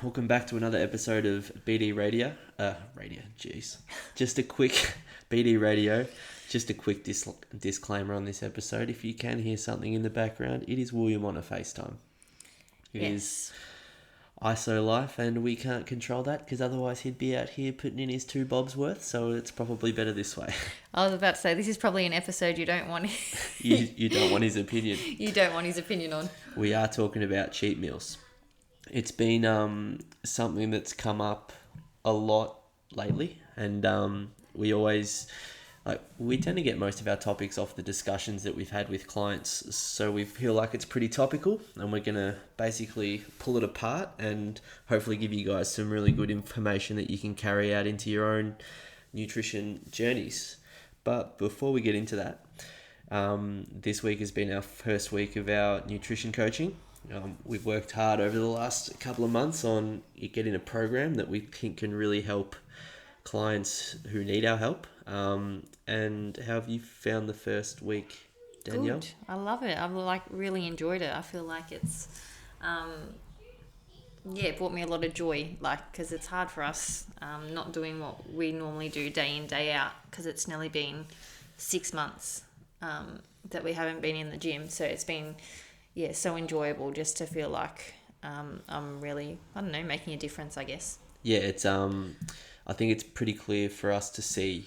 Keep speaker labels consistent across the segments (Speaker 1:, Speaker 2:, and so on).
Speaker 1: Welcome back to another episode of BD Radio. Jeez. Just a quick BD Radio. Just a quick disclaimer on this episode. If you can hear something in the background, it is William on a FaceTime. It is ISO life, and we can't control that because otherwise he'd be out here putting in his 2 bobs worth. So it's probably better this way.
Speaker 2: I was about to say, this is probably an episode you don't want.
Speaker 1: You don't want his opinion.
Speaker 2: You don't want his opinion on.
Speaker 1: We are talking about cheat meals. It's been something that's come up a lot lately, and we tend to get most of our topics off the discussions that we've had with clients, so we feel like it's pretty topical, and we're going to basically pull it apart and hopefully give you guys some really good information that you can carry out into your own nutrition journeys. But before we get into that, this week has been our first week of our nutrition coaching. We've worked hard over the last couple of months on getting a program that we think can really help clients who need our help. And how have you found the first week, Danielle?
Speaker 2: Good. I love it. I've really enjoyed it. I feel like it's, it brought me a lot of joy. Because it's hard for us not doing what we normally do day in, day out. Because it's nearly been 6 months that we haven't been in the gym. So it's been so enjoyable just to feel like I'm really, making a difference, I guess.
Speaker 1: Yeah, it's I think it's pretty clear for us to see,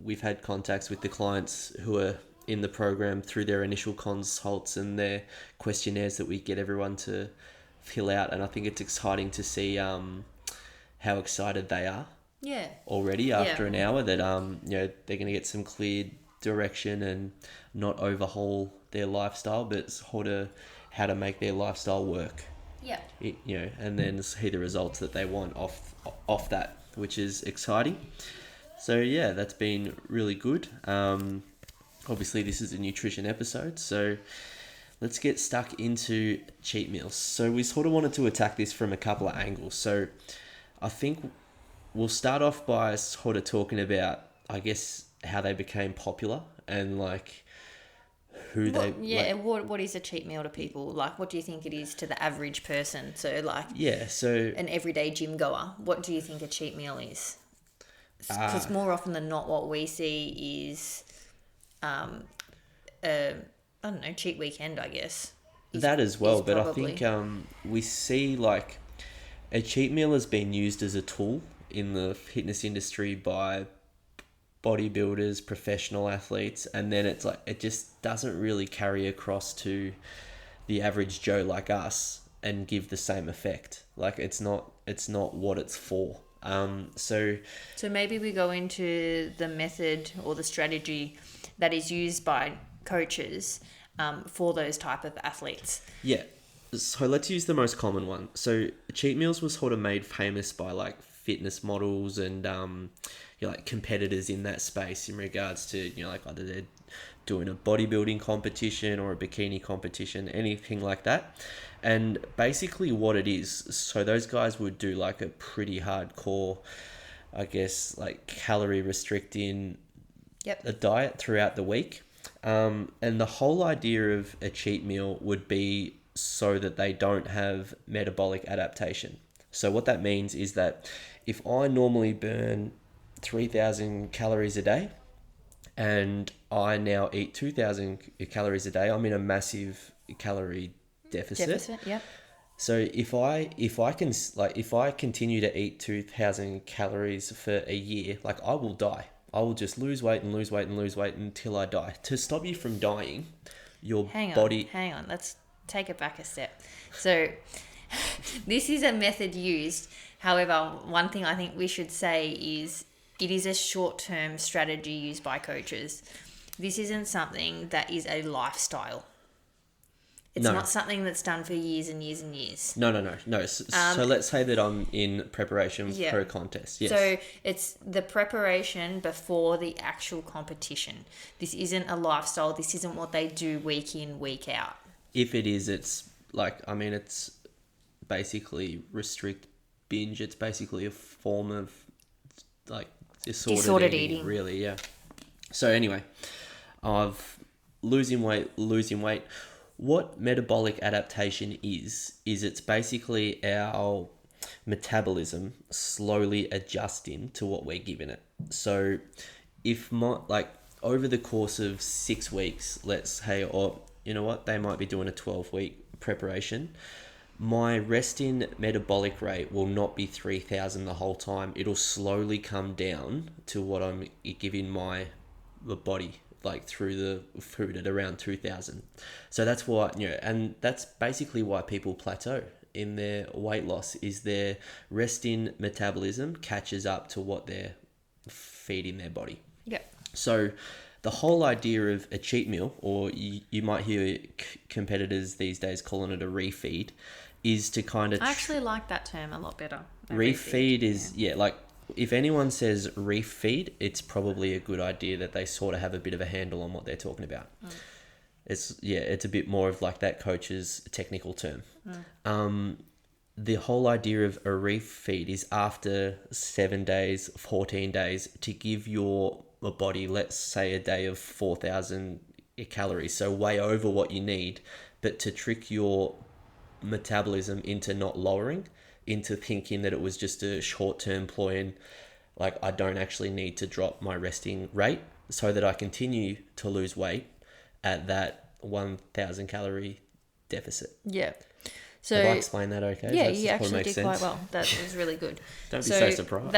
Speaker 1: we've had contacts with the clients who are in the program through their initial consults and their questionnaires that we get everyone to fill out. And I think it's exciting to see how excited they are already after an hour that, they're going to get some clear direction and not overhaul their lifestyle, but how to make their lifestyle work.
Speaker 2: Yeah.
Speaker 1: And then see the results that they want off that, which is exciting. So that's been really good. Obviously this is a nutrition episode, so let's get stuck into cheat meals. So we sort of wanted to attack this from a couple of angles. So I think we'll start off by sort of talking about, I guess, how they became popular and
Speaker 2: what is a cheat meal to people? What do you think it is to the average person? So an everyday gym goer, what do you think a cheat meal is? Because more often than not, what we see is, cheat weekend, I guess.
Speaker 1: That as well, but I think we see a cheat meal has been used as a tool in the fitness industry by bodybuilders, professional athletes, and then it's it just doesn't really carry across to the average Joe like us and give the same effect. It's not what it's for. So
Speaker 2: maybe we go into the method or the strategy that is used by coaches for those type of athletes.
Speaker 1: Yeah. So let's use the most common one. So cheat meals was sort of made famous by fitness models and competitors in that space in regards to either they're doing a bodybuilding competition or a bikini competition, anything like that. And basically what it is, so those guys would do a pretty hardcore, I guess, calorie restricting a diet throughout the week. And the whole idea of a cheat meal would be so that they don't have metabolic adaptation. So what that means is that if I normally burn 3,000 calories a day and I now eat 2,000 calories a day, I'm in a massive calorie deficit.
Speaker 2: Yeah.
Speaker 1: So if I continue to eat 2,000 calories for a year, I will die. I will just lose weight and lose weight and lose weight until I die. To stop you from dying,
Speaker 2: Hang on. Let's take it back a step. So this is a method used. However, one thing I think we should say is it is a short-term strategy used by coaches. This isn't something that is a lifestyle. It's not something that's done for years and years and years.
Speaker 1: No. So let's say that I'm in preparation for a contest. Yes.
Speaker 2: So it's the preparation before the actual competition. This isn't a lifestyle. This isn't what they do week in, week out.
Speaker 1: If it is, it's it's basically restrict binge. It's basically a form of disordered eating, really. Yeah. So anyway, I've losing weight. What metabolic adaptation is it's basically our metabolism slowly adjusting to what we're giving it. So if over the course of 6 weeks, let's say, or you know what, they might be doing a 12-week preparation, my resting metabolic rate will not be 3,000 the whole time. It'll slowly come down to what I'm giving the body, like through the food, at around 2,000. So that's why, and that's basically why people plateau in their weight loss, is their resting metabolism catches up to what they're feeding their body.
Speaker 2: Yeah.
Speaker 1: So the whole idea of a cheat meal, or you might hear competitors these days calling it a refeed, is to kind of...
Speaker 2: I actually like that term a lot better.
Speaker 1: Refeed is, like, if anyone says refeed, it's probably a good idea that they sort of have a bit of a handle on what they're talking about. It's a bit more of like that coach's technical term. The whole idea of a refeed is after 7 days, 14 days, to give your body, let's say, a day of 4,000 calories, so way over what you need, but to trick your metabolism into not lowering, into thinking that it was just a short-term ploy, and like, I don't actually need to drop my resting rate so that I continue to lose weight at that 1,000 calorie deficit.
Speaker 2: Yeah. So
Speaker 1: have I explained that okay?
Speaker 2: Yeah, you actually did quite well. That was really good.
Speaker 1: Don't be so surprised.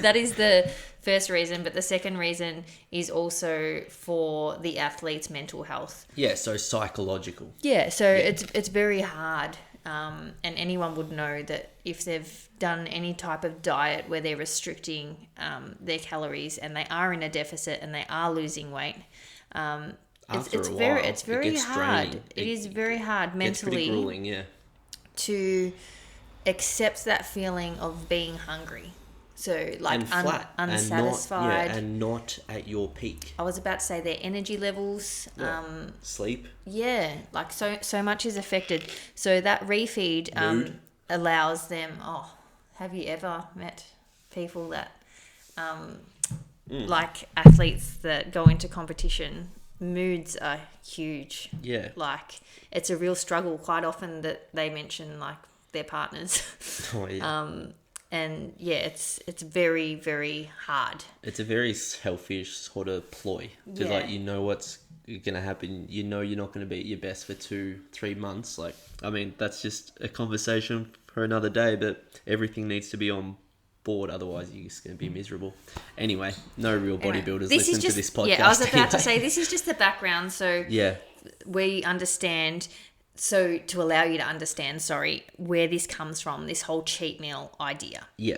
Speaker 2: That is the first reason, but the second reason is also for the athlete's mental health.
Speaker 1: Yeah, so psychological.
Speaker 2: Yeah, so it's very hard, and anyone would know that if they've done any type of diet where they're restricting their calories and they are in a deficit and they are losing weight, it's very hard. It is very hard mentally.
Speaker 1: It's pretty grueling, yeah.
Speaker 2: To accept that feeling of being hungry. So like
Speaker 1: flat,
Speaker 2: unsatisfied.
Speaker 1: And not at your peak.
Speaker 2: I was about to say their energy levels.
Speaker 1: Sleep.
Speaker 2: Yeah, like so much is affected. So that refeed allows them, have you ever met people that like athletes that go into competition? Moods are huge.
Speaker 1: Yeah.
Speaker 2: Like, it's a real struggle quite often that they mention, like, their partners.
Speaker 1: Oh, yeah.
Speaker 2: And, yeah, it's very, very hard.
Speaker 1: It's a very selfish sort of ploy. To like, you know what's going to happen. You know you're not going to be at your best for 2-3 months. Like, I mean, that's just a conversation for another day, but everything needs to be on board, otherwise you're just going to be miserable. Anyway, no real bodybuilders listen to this podcast.
Speaker 2: Yeah, I was about to say, this is just the background, so we understand, so to allow you to understand, where this comes from, this whole cheat meal idea.
Speaker 1: Yeah.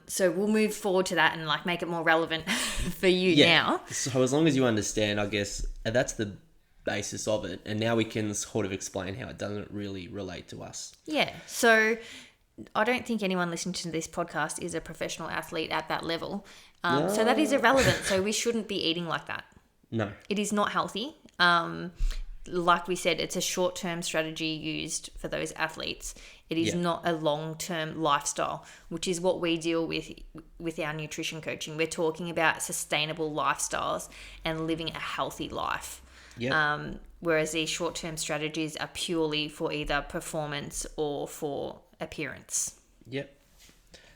Speaker 2: So we'll move forward to that and like make it more relevant for you now.
Speaker 1: So as long as you understand, I guess that's the basis of it, and now we can sort of explain how it doesn't really relate to us.
Speaker 2: Yeah, so I don't think anyone listening to this podcast is a professional athlete at that level. No. So that is irrelevant. So we shouldn't be eating like that.
Speaker 1: No.
Speaker 2: It is not healthy. Like we said, it's a short-term strategy used for those athletes. It is not a long-term lifestyle, which is what we deal with our nutrition coaching. We're talking about sustainable lifestyles and living a healthy life.
Speaker 1: Yep.
Speaker 2: Whereas these short-term strategies are purely for either performance or for appearance.
Speaker 1: Yep.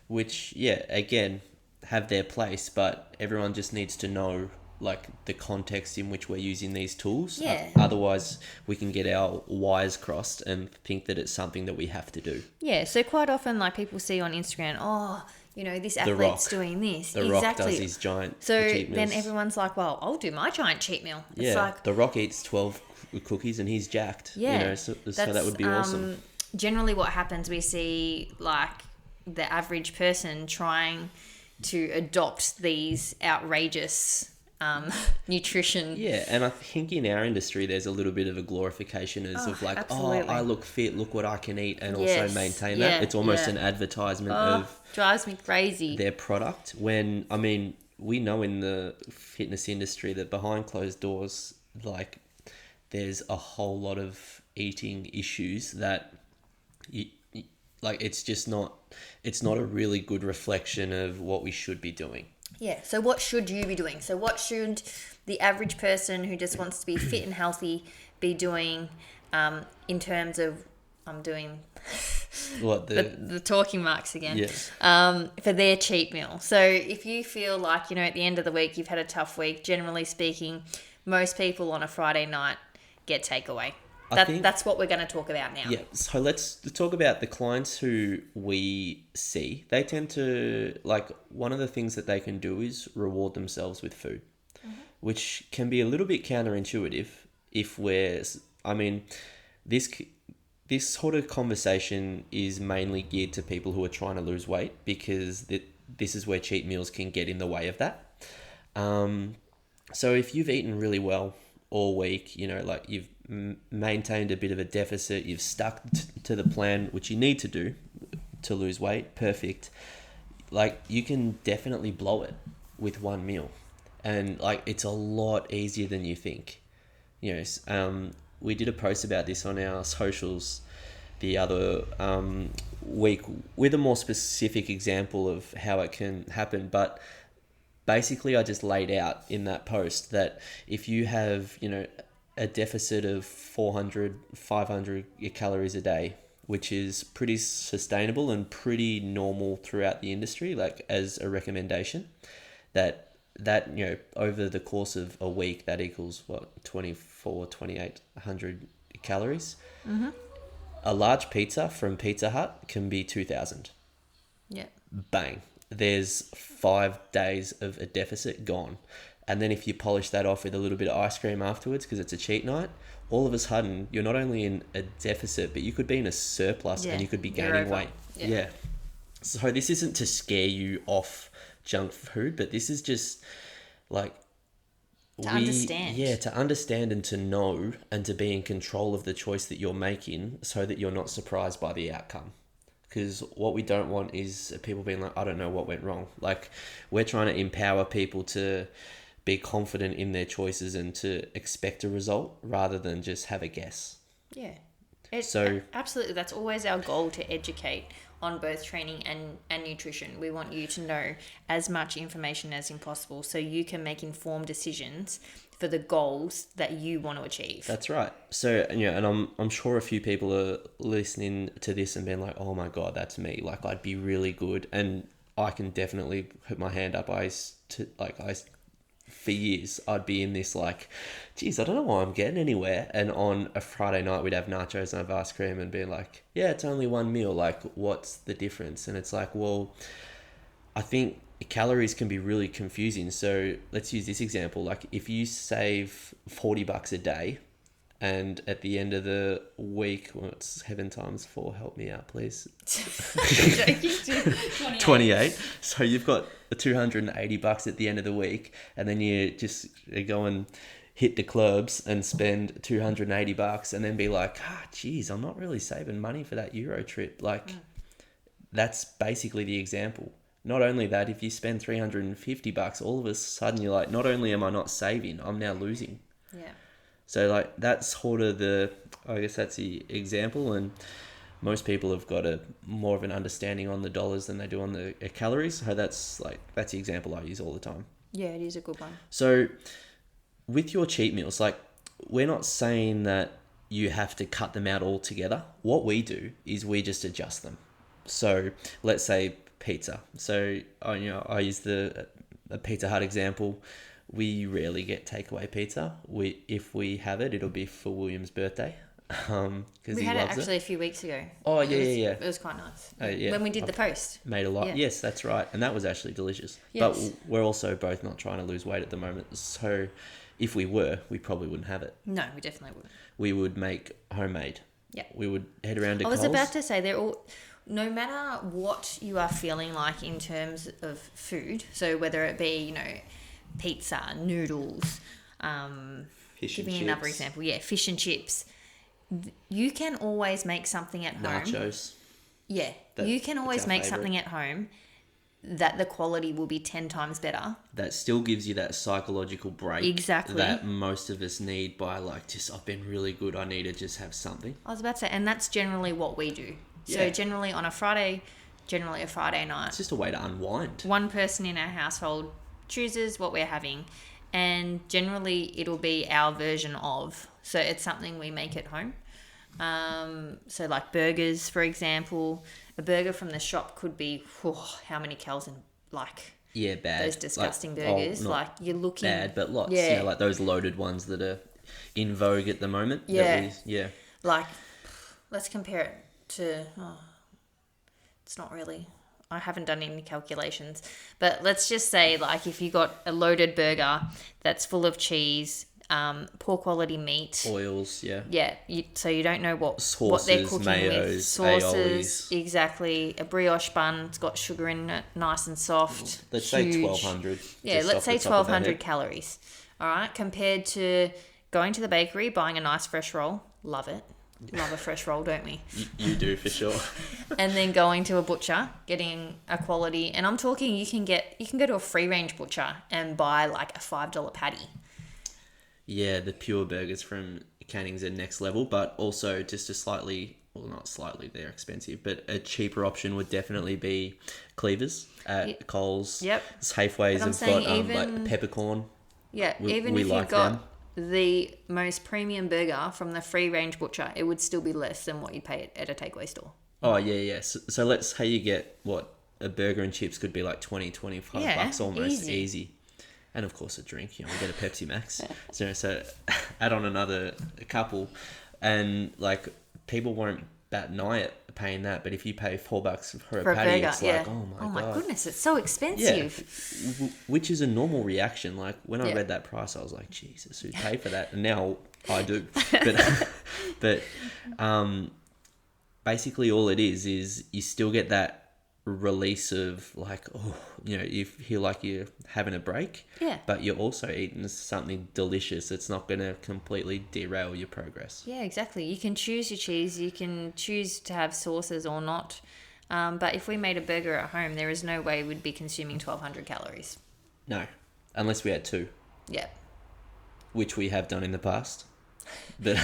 Speaker 1: Which, again, have their place, but everyone just needs to know like the context in which we're using these tools.
Speaker 2: Yeah.
Speaker 1: Otherwise, we can get our wires crossed and think that it's something that we have to do.
Speaker 2: Yeah. So quite often, like people see on Instagram, this athlete's doing this.
Speaker 1: The Rock does his giant cheat meals.
Speaker 2: Then everyone's like, well, I'll do my giant cheat meal. It's like,
Speaker 1: The Rock eats 12 cookies and he's jacked.
Speaker 2: Yeah.
Speaker 1: So that would be awesome.
Speaker 2: Generally what happens, we see like the average person trying to adopt these outrageous nutrition.
Speaker 1: Yeah, and I think in our industry there's a little bit of a glorification of like, absolutely. I look fit, look what I can eat, and also maintain that. It's almost an advertisement of...
Speaker 2: drives me crazy.
Speaker 1: Their product. When, I mean, we know in the fitness industry that behind closed doors, like, there's a whole lot of eating issues that... it's not a really good reflection of what we should be doing.
Speaker 2: Yeah, so what should you be doing? So what should the average person who just wants to be fit and healthy be doing in terms of, I'm doing
Speaker 1: What
Speaker 2: the talking marks again.
Speaker 1: Yeah.
Speaker 2: For their cheat meal. So if you feel like, at the end of the week you've had a tough week, generally speaking, most people on a Friday night get takeaway. That's what we're going to talk about now.
Speaker 1: Yeah, so let's talk about the clients who we see. They tend to, one of the things that they can do is reward themselves with food, which can be a little bit counterintuitive this sort of conversation is mainly geared to people who are trying to lose weight, because this is where cheat meals can get in the way of that. So if you've eaten really well all week, you've maintained a bit of a deficit, you've stuck to the plan, which you need to do to lose weight, perfect. You can definitely blow it with one meal. And it's a lot easier than you think. We did a post about this on our socials the other week with a more specific example of how it can happen. But basically, I just laid out in that post that if you have, a deficit of 400, 500 calories a day, which is pretty sustainable and pretty normal throughout the industry, as a recommendation, that over the course of a week, that equals 2,800 calories.
Speaker 2: Mm-hmm.
Speaker 1: A large pizza from Pizza Hut can be 2,000.
Speaker 2: Yeah.
Speaker 1: Bang. There's 5 days of a deficit gone. And then if you polish that off with a little bit of ice cream afterwards, because it's a cheat night, all of a sudden you're not only in a deficit, but you could be in a surplus, and you could be gaining weight. Yeah. So this isn't to scare you off junk food, but this is just
Speaker 2: understand.
Speaker 1: Yeah, to understand and to know and to be in control of the choice that you're making, so that you're not surprised by the outcome. Because what we don't want is people being like, I don't know what went wrong. We're trying to empower people to be confident in their choices and to expect a result rather than just have a guess.
Speaker 2: Yeah. Absolutely. That's always our goal, to educate on both training and nutrition. We want you to know as much information as possible so you can make informed decisions for the goals that you want to achieve.
Speaker 1: That's right. So, and I'm sure a few people are listening to this and being like, oh my God, that's me. I'd be really good. And I can definitely put my hand up. For years, I'd be in this geez, I don't know why I'm getting anywhere. And on a Friday night, we'd have nachos and have ice cream and being like, yeah, it's only one meal. What's the difference? And it's well, I think calories can be really confusing. So let's use this example. If you save $40 a day, and at the end of the week, it's 7 times 4, help me out, please. 28. So you've got the $280 at the end of the week, and then you just go and hit the clubs and spend $280 and then be like, geez, I'm not really saving money for that Euro trip. That's basically the example. Not only that, if you spend $350, all of a sudden you're not only am I not saving, I'm now losing.
Speaker 2: Yeah.
Speaker 1: So that's sort of that's the example, and most people have got more of an understanding on the dollars than they do on the calories. So that's the example I use all the time.
Speaker 2: Yeah, it is a good one.
Speaker 1: So with your cheat meals, we're not saying that you have to cut them out altogether. What we do is we just adjust them. So let's say pizza. So I use the Pizza Hut example. We rarely get takeaway pizza. If we have it, it'll be for William's birthday.
Speaker 2: We had it actually a few weeks ago.
Speaker 1: Oh, yeah.
Speaker 2: It was quite nice.
Speaker 1: Yeah.
Speaker 2: When we did the post.
Speaker 1: Made a lot. Yeah. Yes, that's right. And that was actually delicious. Yes. But we're also both not trying to lose weight at the moment. So if we were, we probably wouldn't have it.
Speaker 2: No, we definitely wouldn't.
Speaker 1: We would make homemade.
Speaker 2: Yeah.
Speaker 1: We would head around to
Speaker 2: Coles.
Speaker 1: I was
Speaker 2: about to say, no matter what you are feeling like in terms of food, so whether it be, pizza, noodles, give me another example. Yeah, fish and chips. You can always make something at home.
Speaker 1: Nachos.
Speaker 2: Yeah, you can always make something at home that the quality will be 10 times better.
Speaker 1: That still gives you that psychological break.
Speaker 2: Exactly.
Speaker 1: That most of us need by I've been really good, I need to just have something.
Speaker 2: I was about to say, and that's generally what we do. Yeah. So generally on a Friday night.
Speaker 1: It's just a way to unwind.
Speaker 2: One person in our household chooses what we're having, and generally it'll be our version of. So it's something we make at home. So like burgers, for example, a burger from the shop could be how many calories in like
Speaker 1: bad.
Speaker 2: those disgusting
Speaker 1: like,
Speaker 2: burgers.
Speaker 1: not
Speaker 2: like you're looking
Speaker 1: bad, but lots.
Speaker 2: Yeah,
Speaker 1: Like those loaded ones that are in vogue at the moment.
Speaker 2: Yeah.
Speaker 1: Yeah.
Speaker 2: Like, let's compare it to. It's not really. I haven't done any calculations, but let's just say like if you got a loaded burger that's full of cheese, poor quality meat,
Speaker 1: Oils, yeah.
Speaker 2: Yeah, so you don't know what
Speaker 1: Sauces,
Speaker 2: they're cooking
Speaker 1: mayos,
Speaker 2: with. Sauces,
Speaker 1: aiolis.
Speaker 2: exactly. A brioche bun, it's got sugar in it, nice and soft.
Speaker 1: Let's
Speaker 2: huge.
Speaker 1: say 1,200.
Speaker 2: Yeah, let's say 1,200 calories. All right, compared to going to the bakery, buying a nice fresh roll. Love it. Love a fresh roll, don't we?
Speaker 1: You do, for sure.
Speaker 2: And then going to a butcher, getting a quality, and I'm talking you can go to a free range butcher and buy like a $5 patty.
Speaker 1: Yeah, the pure burgers from Canning's are next level, but also just a slightly, well, not slightly, they're expensive, but a cheaper option would definitely be Cleavers at Coles.
Speaker 2: Yep.
Speaker 1: Safeways have got like peppercorn.
Speaker 2: Yeah, even if you got the most premium burger from the free range butcher, it would still be less than what you'd pay at a takeaway store.
Speaker 1: Oh, yeah. So let's say you get a burger and chips could be like 25 bucks almost. Easy. And of course a drink, we get a Pepsi Max. So add on another couple, and like people won't bat an eye at paying that, but if you pay $4 for a patty, burger, it's like, oh my God.
Speaker 2: Goodness, it's so expensive.
Speaker 1: Yeah, which is a normal reaction. Like when I read that price, I was like, Jesus, who'd pay for that? And now I do. But basically all it is you still get that release of like, you feel like you're having a break, but you're also eating something delicious. It's not going to completely derail your progress.
Speaker 2: Yeah, exactly. You can choose your cheese, you can choose to have sauces or not, but if we made a burger at home, there is no way we'd be consuming 1,200 calories. No,
Speaker 1: unless we had two.
Speaker 2: Yeah,
Speaker 1: which we have done in the past, but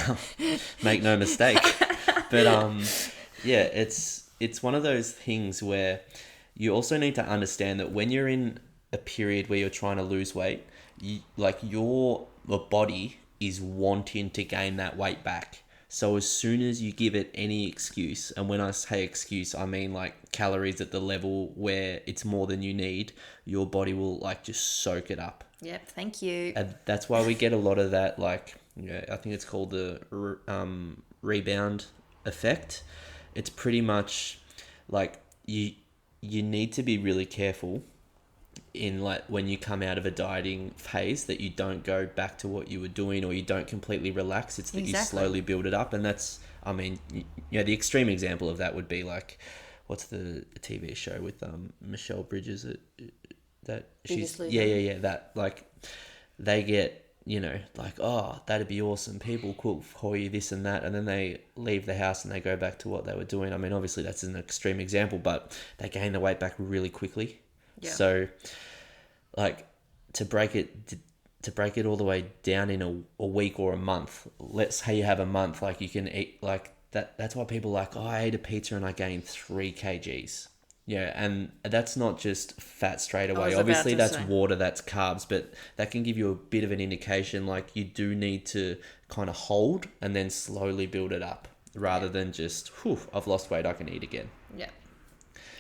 Speaker 1: make no mistake. But it's one of those things where you also need to understand that when you're in a period where you're trying to lose weight, your body is wanting to gain that weight back. So as soon as you give it any excuse, and when I say excuse, I mean like calories at the level where it's more than you need, your body will like just soak it up.
Speaker 2: Yep, thank you.
Speaker 1: And that's why we get a lot of that, like, I think it's called the rebound effect. It's pretty much like you need to be really careful in like when you come out of a dieting phase that you don't go back to what you were doing, or you don't completely relax. It's that you slowly build it up. And that's, I mean, the extreme example of that would be like, what's the TV show with Michelle Bridges that she's that like they get, like, oh, that'd be awesome, people cook for you, this and that, and then they leave the house and they go back to what they were doing. I mean, obviously that's an extreme example, but they gain the weight back really quickly. So like to break it all the way down in a week or a month, let's say you have a month, like you can eat like that's why people are like, oh, I ate a pizza and I gained 3 kgs. Yeah, and that's not just fat straight away. Obviously, that's water, that's carbs, but that can give you a bit of an indication. Like you do need to kind of hold and then slowly build it up, rather than just, I've lost weight, I can eat again. Yeah,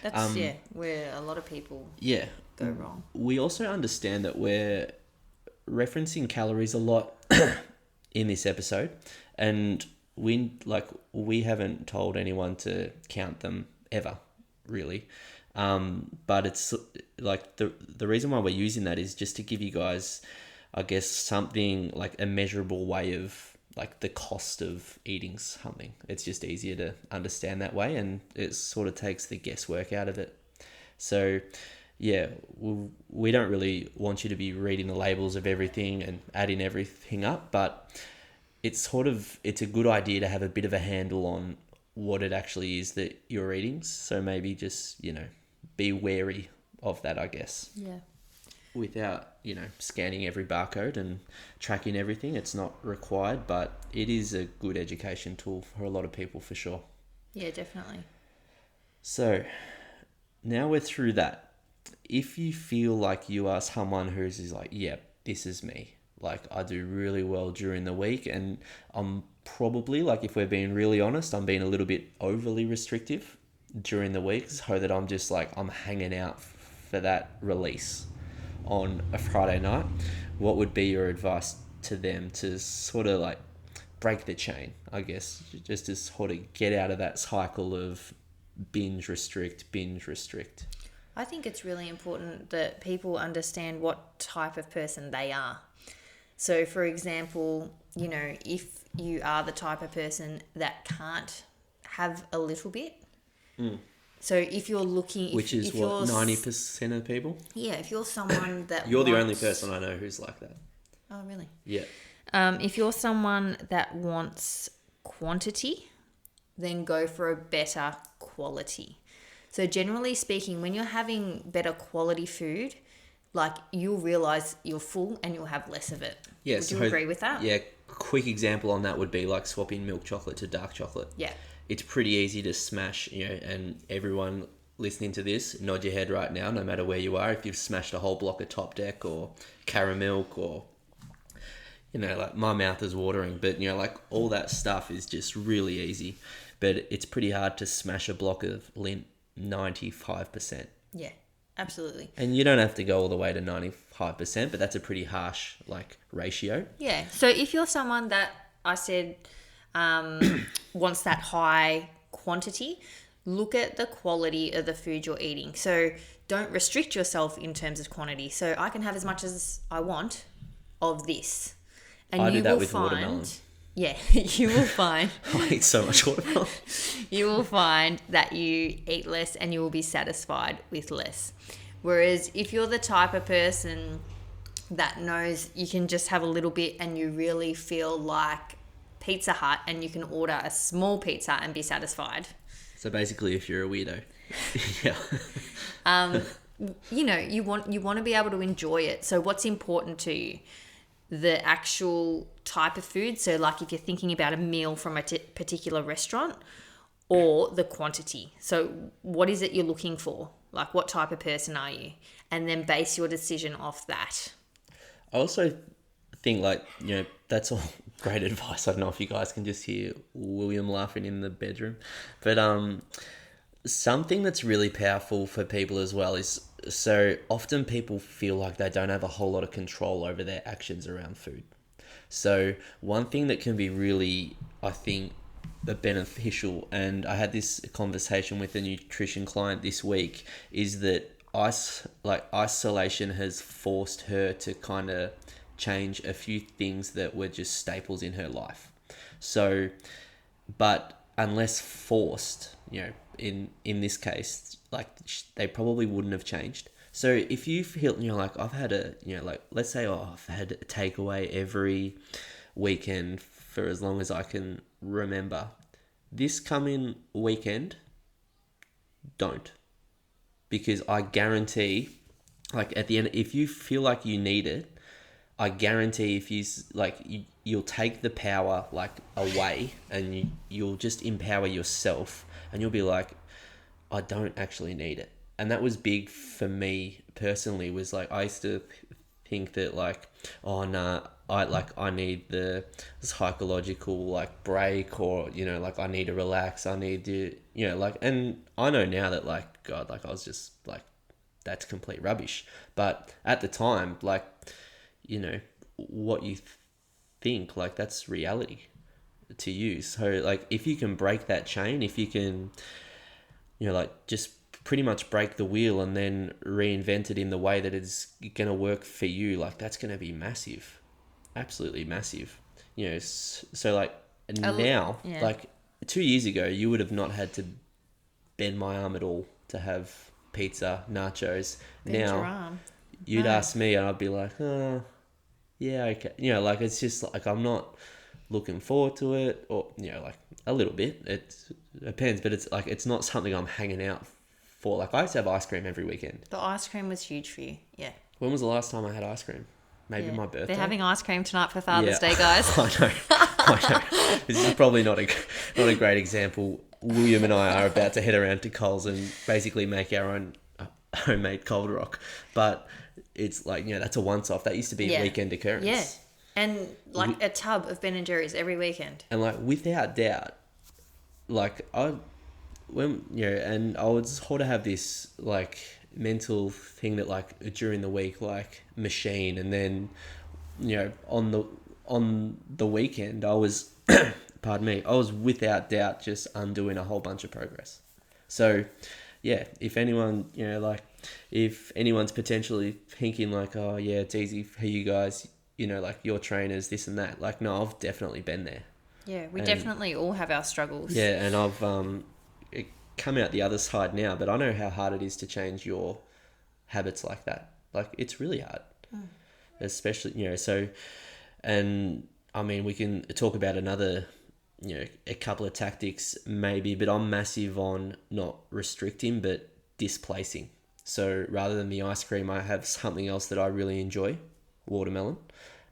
Speaker 2: that's where a lot of people go wrong.
Speaker 1: We also understand that we're referencing calories a lot in this episode, and we haven't told anyone to count them ever. Really, but it's like the reason why we're using that is just to give you guys, I guess, something like a measurable way of like the cost of eating something. It's just easier to understand that way, and it sort of takes the guesswork out of it. So yeah, we don't really want you to be reading the labels of everything and adding everything up, but it's a good idea to have a bit of a handle on what it actually is that you're eating. So maybe just, be wary of that, I guess.
Speaker 2: Yeah.
Speaker 1: Without, scanning every barcode and tracking everything. It's not required, but it is a good education tool for a lot of people for sure.
Speaker 2: Yeah, definitely.
Speaker 1: So now we're through that. If you feel like you are someone who's like, yeah, this is me. Like I do really well during the week, and I'm probably, like, if we're being really honest, I'm being a little bit overly restrictive during the week, so that I'm just like, I'm hanging out for that release on a Friday night. What would be your advice to them to sort of like break the chain, I guess, just to sort of get out of that cycle of binge restrict?
Speaker 2: I think it's really important that people understand what type of person they are. So, for example, if you are the type of person that can't have a little bit, so if you're looking...
Speaker 1: Which is what, 90% of people?
Speaker 2: Yeah, if you're someone that
Speaker 1: You're the only person I know who's like that.
Speaker 2: Oh, really?
Speaker 1: Yeah.
Speaker 2: If you're someone that wants quantity, then go for a better quality. So generally speaking, when you're having better quality food, like, you'll realize you're full and you'll have less of it.
Speaker 1: Yeah,
Speaker 2: Would you agree with that?
Speaker 1: Yeah, quick example on that would be like swapping milk chocolate to dark chocolate.
Speaker 2: Yeah.
Speaker 1: It's pretty easy to smash, and everyone listening to this, nod your head right now, no matter where you are, if you've smashed a whole block of Top Deck or caramel or, like, my mouth is watering, but, like, all that stuff is just really easy. But it's pretty hard to smash a block of Lindt 95%.
Speaker 2: Yeah, absolutely.
Speaker 1: And you don't have to go all the way to 95%, but that's a pretty harsh, like, ratio.
Speaker 2: Yeah. So if you're someone that I said wants that high quantity, look at the quality of the food you're eating. So don't restrict yourself in terms of quantity. So I can have as much as I want of this. And
Speaker 1: I
Speaker 2: you
Speaker 1: do that
Speaker 2: will
Speaker 1: with
Speaker 2: find,
Speaker 1: watermelon.
Speaker 2: Yeah, you will find...
Speaker 1: I eat so much watermelon.
Speaker 2: You will find that you eat less and you will be satisfied with less. Whereas if you're the type of person that knows you can just have a little bit and you really feel like Pizza Hut and you can order a small pizza and be satisfied.
Speaker 1: So basically, if you're a weirdo. Yeah.
Speaker 2: You want to be able to enjoy it. So what's important to you? The actual type of food. So like if you're thinking about a meal from a particular restaurant, or the quantity. So what is it you're looking for? Like, what type of person are you? And then base your decision off that.
Speaker 1: I also think, like, that's all great advice. I don't know if you guys can just hear William laughing in the bedroom. But something that's really powerful for people as well is, so often people feel like they don't have a whole lot of control over their actions around food. So one thing that can be really, I think, beneficial, and I had this conversation with a nutrition client this week, is that isolation has forced her to kind of change a few things that were just staples in her life. So, but unless forced, in this case, like, they probably wouldn't have changed. So if you feel, like, I've had let's say I've had a takeaway every weekend for as long as I can remember. This coming weekend, don't. Because I guarantee, like, at the end, if you feel like you need it, I guarantee if you'll take the power, like, away, and you'll just empower yourself, and you'll be like, I don't actually need it. And that was big for me personally, was like, I used to think that, like, oh no, I need the psychological, like, break, or, like, I need to relax, I need to, and I know now that, like, God, like, I was just like, that's complete rubbish. But at the time, like, what you think, like, that's reality to you. So, like, if you can break that chain, if you can, like, just pretty much break the wheel and then reinvent it in the way that it's going to work for you, like, that's going to be massive. Absolutely massive. So, like, now,
Speaker 2: yeah.
Speaker 1: like, 2 years ago, you would have not had to bend my arm at all to have pizza, nachos.
Speaker 2: Bend
Speaker 1: now,
Speaker 2: your arm.
Speaker 1: you'd ask me and I'd be like, oh, yeah, okay. Like, it's just like, I'm not looking forward to it, or, like, a little bit. It depends, but it's like, it's not something I'm hanging out for. Like, I used to have ice cream every weekend.
Speaker 2: The ice cream was huge for you. Yeah.
Speaker 1: When was the last time I had ice cream? Maybe my birthday.
Speaker 2: They're having ice cream tonight for Father's Day, guys.
Speaker 1: I know. This is probably not a great example. William and I are about to head around to Coles and basically make our own homemade cold rock. But it's like, that's a once-off. That used to be a weekend occurrence.
Speaker 2: Yeah. And like a tub of Ben and Jerry's every weekend.
Speaker 1: And like without doubt, like I would sort of have this like mental thing that like during the week, like machine, and then on the weekend I was pardon me, I was without doubt just undoing a whole bunch of progress. So yeah, if anyone, if anyone's potentially thinking like, oh yeah, it's easy for you guys, like your trainers, this and that, like, no, I've definitely been there.
Speaker 2: Yeah, we definitely all have our struggles.
Speaker 1: Yeah, and I've come out the other side now, but I know how hard it is to change your habits like that. Like, it's really hard. Especially, so, and I mean, we can talk about another, a couple of tactics maybe, but I'm massive on not restricting, but displacing. So rather than the ice cream, I have something else that I really enjoy, watermelon,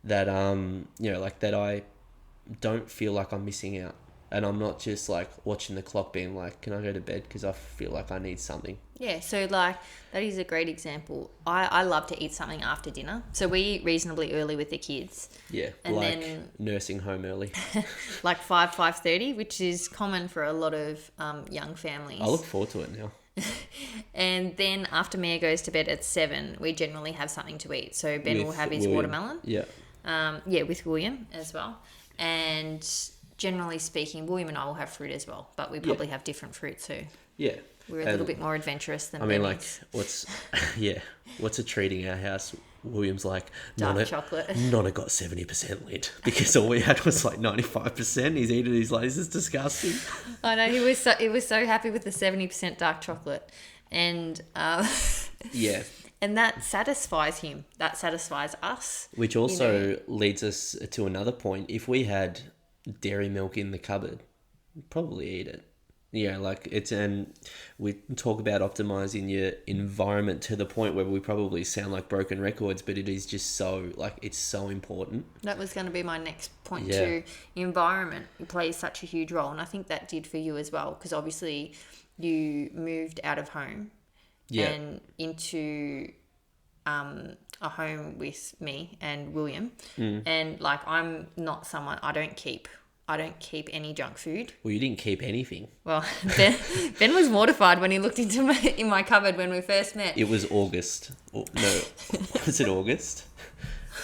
Speaker 1: that, like that I don't feel like I'm missing out. And I'm not just like watching the clock being like, can I go to bed? Because I feel like I need something.
Speaker 2: Yeah, so like that is a great example. I love to eat something after dinner. So we eat reasonably early with the kids.
Speaker 1: Yeah, and like then, nursing home early.
Speaker 2: Like 5:30, which is common for a lot of young families.
Speaker 1: I look forward to it now.
Speaker 2: And then after Mia goes to bed at 7, we generally have something to eat. So Ben will have his watermelon.
Speaker 1: Yeah.
Speaker 2: With William as well. And generally speaking, William and I will have fruit as well, but we probably have different fruit too.
Speaker 1: Yeah.
Speaker 2: We're a little bit more adventurous than
Speaker 1: what's a treat in our house? William's like,
Speaker 2: dark chocolate.
Speaker 1: Nonna got 70% lint because all we had was like 95%. He's eating. He's like, this is disgusting.
Speaker 2: I know, he was so happy with the 70% dark chocolate, and
Speaker 1: yeah.
Speaker 2: And that satisfies him. That satisfies us.
Speaker 1: Which also leads us to another point. If we had dairy milk in the cupboard, we'd probably eat it. Yeah, like and we talk about optimizing your environment to the point where we probably sound like broken records, but it is just so, like, it's so important.
Speaker 2: That was going to be my next point too. Environment plays such a huge role, and I think that did for you as well, because obviously you moved out of home and into a home with me and William, and like I'm not someone, I don't keep any junk food.
Speaker 1: Well, you didn't keep anything.
Speaker 2: Well, Ben was mortified when he looked into in my cupboard when we first met.
Speaker 1: It was August. No, was it August?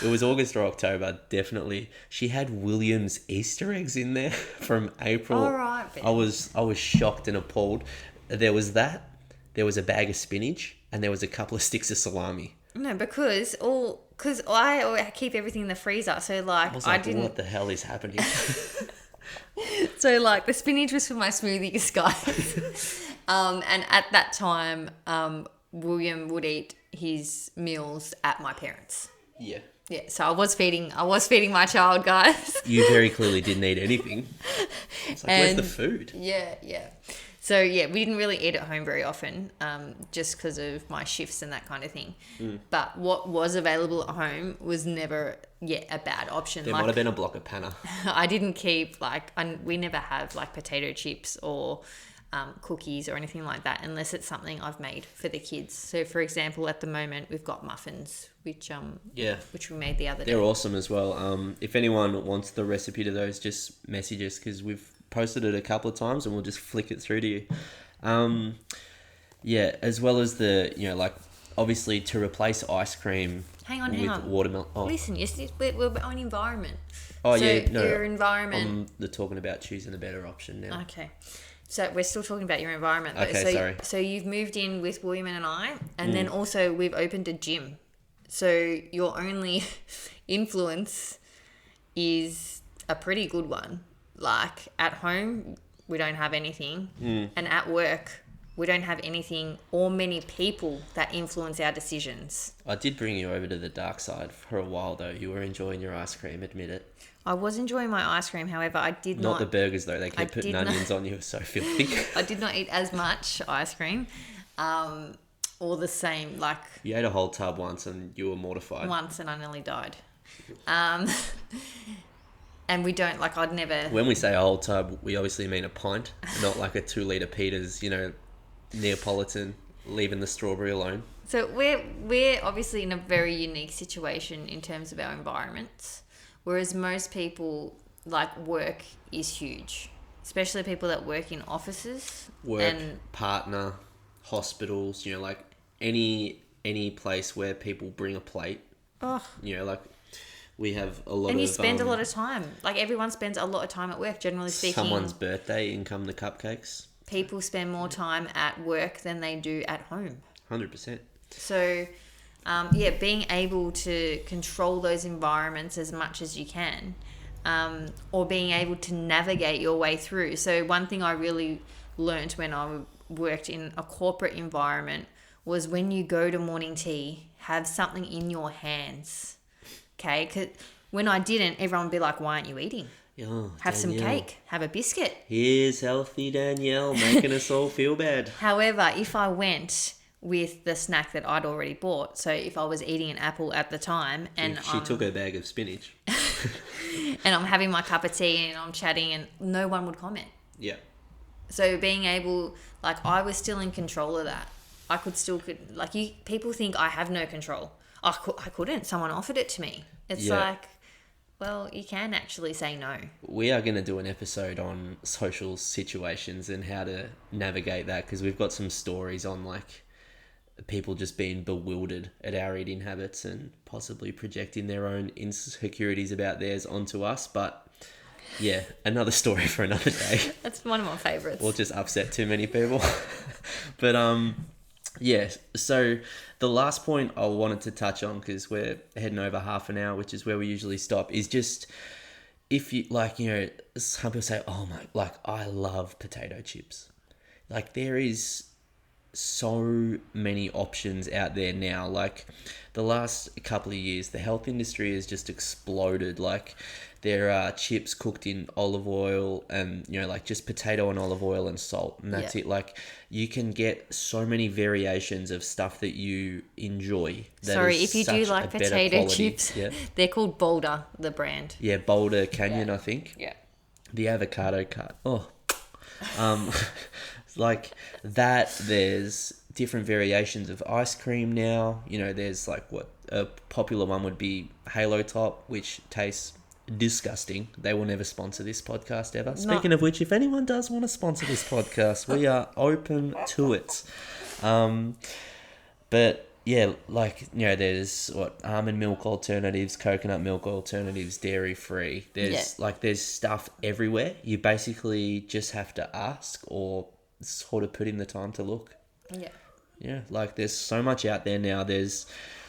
Speaker 1: It was August or October, definitely. She had William's Easter eggs in there from April.
Speaker 2: All right, Ben.
Speaker 1: I was shocked and appalled. There was that. There was a bag of spinach, and there was a couple of sticks of salami.
Speaker 2: No, because I keep everything in the freezer, so like I didn't.
Speaker 1: What the hell is happening?
Speaker 2: So like the spinach was for my smoothies, guys. And at that time, William would eat his meals at my parents'.
Speaker 1: Yeah.
Speaker 2: Yeah, so I was feeding my child, guys.
Speaker 1: You very clearly didn't eat anything. It's like, where's the food?
Speaker 2: Yeah. So, yeah, we didn't really eat at home very often, just because of my shifts and that kind of thing. But what was available at home was never, a bad option.
Speaker 1: There might have been a block of panna.
Speaker 2: I didn't keep, we never have, potato chips or cookies or anything like that, unless it's something I've made for the kids. So, for example, at the moment, we've got muffins, which we made the other day.
Speaker 1: They're awesome as well. If anyone wants the recipe to those, just message us, because we've posted it a couple of times and we'll just flick it through to you. As well as the, obviously to replace ice cream with watermelon. Oh.
Speaker 2: Listen, we're on environment.
Speaker 1: Oh,
Speaker 2: so
Speaker 1: yeah, no.
Speaker 2: Your environment.
Speaker 1: I'm talking about choosing a better option now.
Speaker 2: Okay. So we're still talking about your environment, though.
Speaker 1: Okay, sorry.
Speaker 2: So you've moved in with William and I, and then also we've opened a gym. So your only influence is a pretty good one. Like at home, we don't have anything, and at work, we don't have anything or many people that influence our decisions.
Speaker 1: I did bring you over to the dark side for a while, though. You were enjoying your ice cream, admit it.
Speaker 2: I was enjoying my ice cream, however, I did not...
Speaker 1: Not the burgers, though. They kept putting onions on you. It was so filthy.
Speaker 2: I did not eat as much ice cream, or the same,
Speaker 1: You ate a whole tub once and you were mortified.
Speaker 2: Once, and I nearly died. And we don't, I'd never...
Speaker 1: When we say a whole tub, we obviously mean a pint, not like a 2-litre Peters, Neapolitan, leaving the strawberry alone.
Speaker 2: So we're obviously in a very unique situation in terms of our environments. Whereas most people, like, work is huge, especially people that work in offices.
Speaker 1: Work, partner, hospitals, you know, like any place where people bring a plate.
Speaker 2: Oh.
Speaker 1: You know, like we have a lot of...
Speaker 2: And you spend a lot of time. Like, everyone spends a lot of time at work, generally speaking.
Speaker 1: Someone's birthday, in come the cupcakes.
Speaker 2: People spend more time at work than they do at home.
Speaker 1: 100%.
Speaker 2: So, being able to control those environments as much as you can, or being able to navigate your way through. So one thing I really learned when I worked in a corporate environment was when you go to morning tea, have something in your hands. Okay? 'Cause when I didn't, everyone would be like, why aren't you eating?
Speaker 1: Oh,
Speaker 2: have some cake. Have a biscuit.
Speaker 1: Here's healthy Danielle making us all feel bad.
Speaker 2: However, if I went with the snack that I'd already bought, so if I was eating an apple at the time and
Speaker 1: she took her bag of spinach
Speaker 2: and I'm having my cup of tea and I'm chatting and no one would comment.
Speaker 1: Yeah.
Speaker 2: So being able, like, I was still in control of that. I could people think I have no control. I couldn't. Someone offered it to me. It's like, well, you can actually say no.
Speaker 1: We are going to do an episode on social situations and how to navigate that, because we've got some stories on, like, people just being bewildered at our eating habits and possibly projecting their own insecurities about theirs onto us. But yeah, another story for another day.
Speaker 2: That's one of my favorites.
Speaker 1: Or just upset too many people. But yeah, so the last point I wanted to touch on, because we're heading over half an hour, which is where we usually stop, is just, if you, like, you know, some people say, oh my, like, I love potato chips. Like, there is so many options out there now. Like, the last couple of years, the health industry has just exploded. Like, there are chips cooked in olive oil and, you know, like, just potato and olive oil and salt, and that's it. Like, you can get so many variations of stuff that you enjoy.
Speaker 2: Sorry, if you do like potato chips, they're called Boulder, the brand.
Speaker 1: Yeah, Boulder Canyon, I think.
Speaker 2: Yeah.
Speaker 1: The avocado cut. Oh. Like that, there's different variations of ice cream now. You know, there's, like, what a popular one would be Halo Top, which tastes disgusting. They will never sponsor this podcast ever. Speaking of which, if anyone does want to sponsor this podcast, we are open to it. But yeah, like, you know, there's almond milk alternatives, coconut milk alternatives, dairy free. There's there's stuff everywhere. You basically just have to ask or sort of put in the time to look. Yeah, like, there's so much out there now. There's,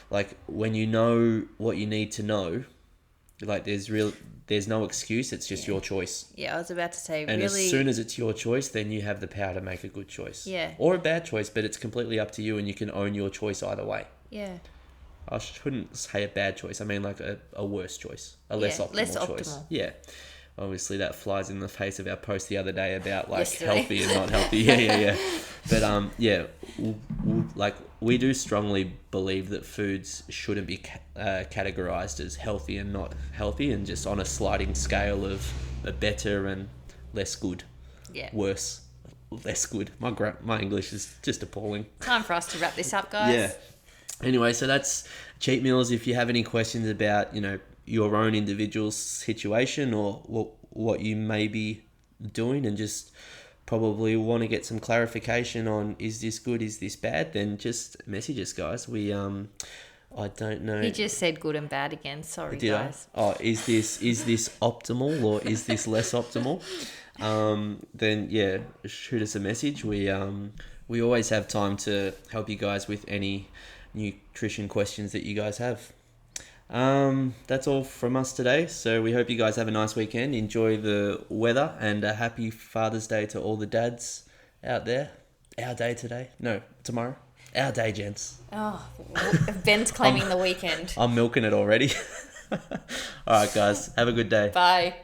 Speaker 1: like, when you know what you need to know, like, there's no excuse. It's just your choice.
Speaker 2: Yeah, I was about to say,
Speaker 1: and as soon as it's your choice, then you have the power to make a good choice.
Speaker 2: Yeah.
Speaker 1: Or a bad choice, but it's completely up to you, and you can own your choice either way.
Speaker 2: Yeah.
Speaker 1: I shouldn't say a bad choice. I mean, like, a worse choice. A less optimal choice. Yeah. Obviously, that flies in the face of our post the other day about, like, healthy and not healthy. Yeah. But, like, we do strongly believe that foods shouldn't be categorized as healthy and not healthy, and just on a sliding scale of better and less good.
Speaker 2: Yeah.
Speaker 1: Worse, less good. My English is just appalling.
Speaker 2: Time for us to wrap this up, guys.
Speaker 1: Yeah. Anyway, so that's cheat meals. If you have any questions about, you know, your own individual situation or what you may be doing, and just probably want to get some clarification on, is this good, is this bad, then just message us, guys. We I don't know.
Speaker 2: He just said good and bad again. Sorry, guys.
Speaker 1: Oh, is this optimal, or is this less optimal? Then yeah, shoot us a message. We always have time to help you guys with any nutrition questions that you guys have. That's all from us today. So we hope you guys have a nice weekend. Enjoy the weather, and a happy Father's Day to all the dads out there. Our day today. No, tomorrow. Our day, gents.
Speaker 2: Oh, Ben's claiming the weekend.
Speaker 1: I'm milking it already. All right, guys. Have a good day.
Speaker 2: Bye.